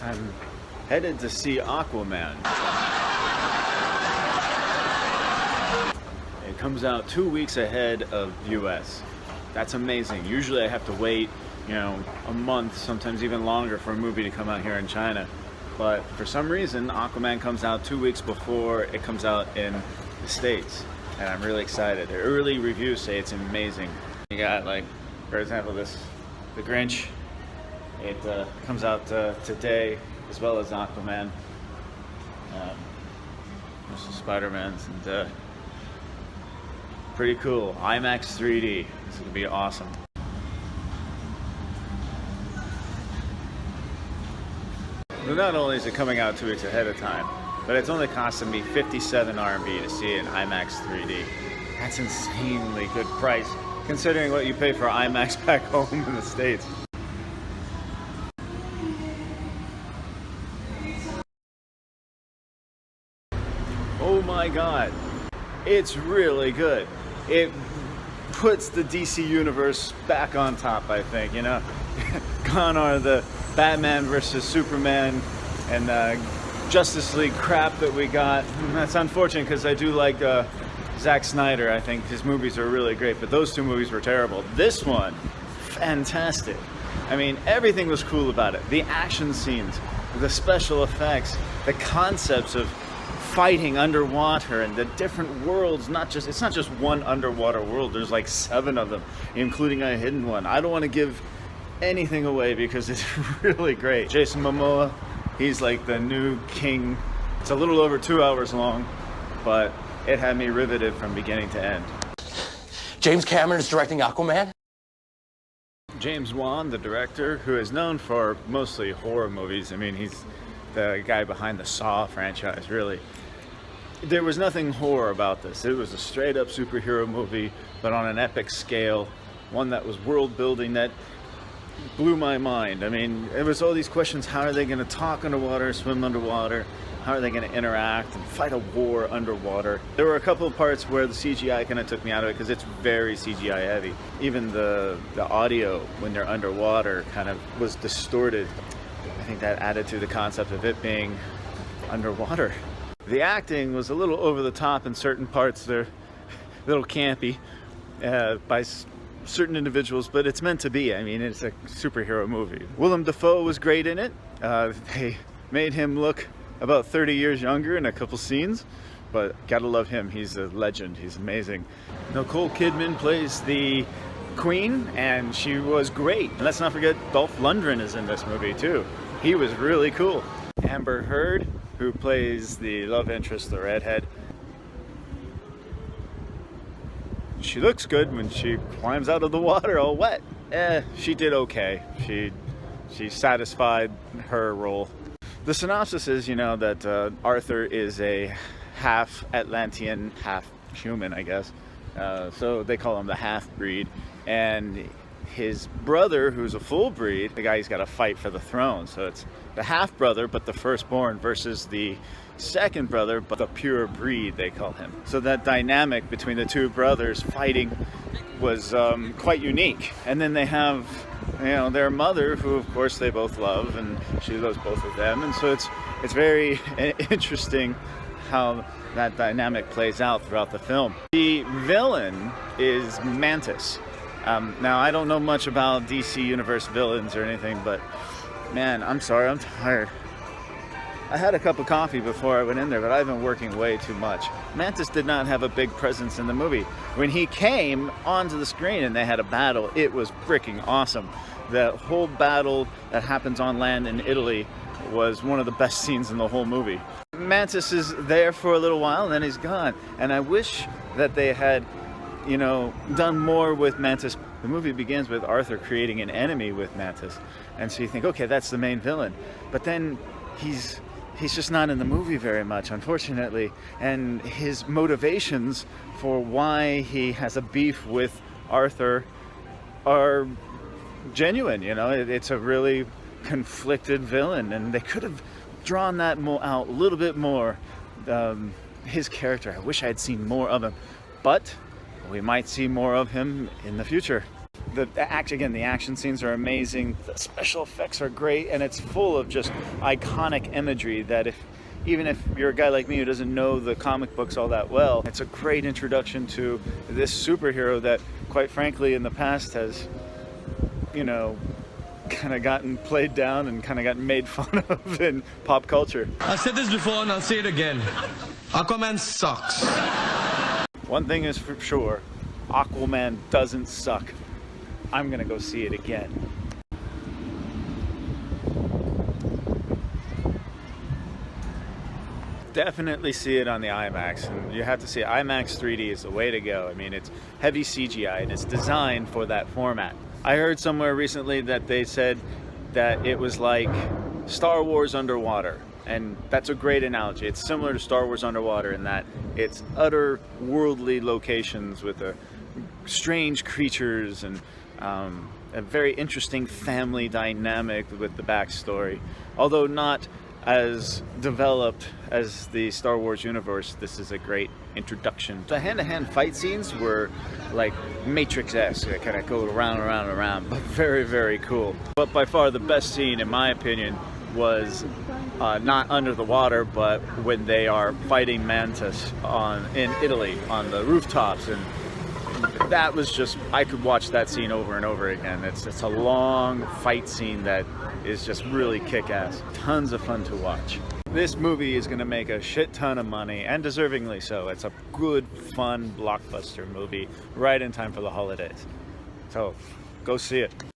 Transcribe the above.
I'm headed to see Aquaman. It comes out 2 weeks ahead of US. That's amazing. Usually I have to wait, a month, sometimes even longer for a movie to come out here in China. But for some reason, Aquaman comes out 2 weeks before it comes out in the States. And I'm really excited. The early reviews say it's amazing. You got, like, for example, The Grinch. It comes out today, as well as Aquaman. There's some Spider-Mans, and pretty cool. IMAX 3D. This is gonna be awesome. Well, not only is it coming out 2 weeks ahead of time, but it's only costing me 57 RMB to see it in IMAX 3D. That's insanely good price, considering what you pay for IMAX back home in the States. Oh my god, it's really good. It puts the DC universe back on top, I think, Gone are the Batman versus Superman and Justice League crap that we got. And that's unfortunate because I do like Zack Snyder. I think his movies are really great, but those two movies were terrible. This one, fantastic. I mean, everything was cool about it. The action scenes, the special effects, the concepts of fighting underwater and the different worlds. It's not just one underwater world. There's like 7 of them, including a hidden one. I don't want to give anything away because it's really great. Jason Momoa, he's like the new king. It's a little over 2 hours long, but it had me riveted from beginning to end. James Cameron is directing Aquaman? James Wan, the director, who is known for mostly horror movies. I mean, he's the guy behind the Saw franchise, really. There was nothing horror about this. It was a straight up superhero movie, but on an epic scale, one that was world building that blew my mind. I mean, it was all these questions. How are they going to talk underwater, swim underwater? How are they going to interact and fight a war underwater? There were a couple of parts where the CGI kind of took me out of it because it's very CGI heavy. Even the audio when they're underwater kind of was distorted. I think that added to the concept of it being underwater. The acting was a little over the top in certain parts. They're a little campy by certain individuals, but it's meant to be. I mean, it's a superhero movie. Willem Dafoe was great in it. They made him look about 30 years younger in a couple scenes, but gotta love him. He's a legend. He's amazing. Nicole Kidman plays the Queen, and she was great. And let's not forget Dolph Lundgren is in this movie too. He was really cool. Amber Heard, who plays the love interest, the redhead. She looks good when she climbs out of the water all wet. She did okay. She satisfied her role. The synopsis is, that Arthur is a half Atlantean, half human, I guess. So they call him the half-breed. And his brother, who's a full breed, the guy he's got to fight for the throne. So it's the half-brother, but the firstborn, versus the second brother, but the pure breed, they call him. So that dynamic between the two brothers fighting was quite unique. And then they have, their mother, who of course they both love, and she loves both of them. And so it's very interesting how that dynamic plays out throughout the film. The villain is Mantis. Now, I don't know much about DC Universe villains or anything, but man, I'm sorry, I'm tired. I had a cup of coffee before I went in there, but I've been working way too much. Mantis did not have a big presence in the movie. When he came onto the screen and they had a battle, it was freaking awesome. The whole battle that happens on land in Italy was one of the best scenes in the whole movie. Mantis is there for a little while and then he's gone. And I wish that they had, done more with Mantis. The movie begins with Arthur creating an enemy with Mantis. And so you think, okay, that's the main villain. But then he's just not in the movie very much, unfortunately. And his motivations for why he has a beef with Arthur are genuine. It's a really conflicted villain, and they could have drawn that out a little bit more. His character, I wish I had seen more of him, but we might see more of him in the future. The action scenes are amazing. The special effects are great, and it's full of just iconic imagery that even if you're a guy like me who doesn't know the comic books all that well, it's a great introduction to this superhero that, quite frankly, in the past has, you know, kind of gotten played down and kind of gotten made fun of in pop culture. I've said this before and I'll say it again. Aquaman sucks. One thing is for sure, Aquaman doesn't suck. I'm gonna go see it again. Definitely see it on the IMAX, and you have to see it. IMAX 3D is the way to go. I mean, it's heavy CGI and it's designed for that format. I heard somewhere recently that they said that it was like Star Wars underwater, and that's a great analogy. It's similar to Star Wars underwater in that it's utter worldly locations with strange creatures and a very interesting family dynamic with the backstory. Although not as developed as the Star Wars universe, this is a great introduction. The hand-to-hand fight scenes were like Matrix-esque. They kind of go around and around and around, but very, very cool. But by far the best scene, in my opinion, was not under the water, but when they are fighting Mantis in Italy on the rooftops, and that was just, I could watch that scene over and over again. It's a long fight scene that is just really kick-ass. Tons of fun to watch. This movie is going to make a shit ton of money, and deservingly so. It's a good, fun, blockbuster movie right in time for the holidays. So, go see it.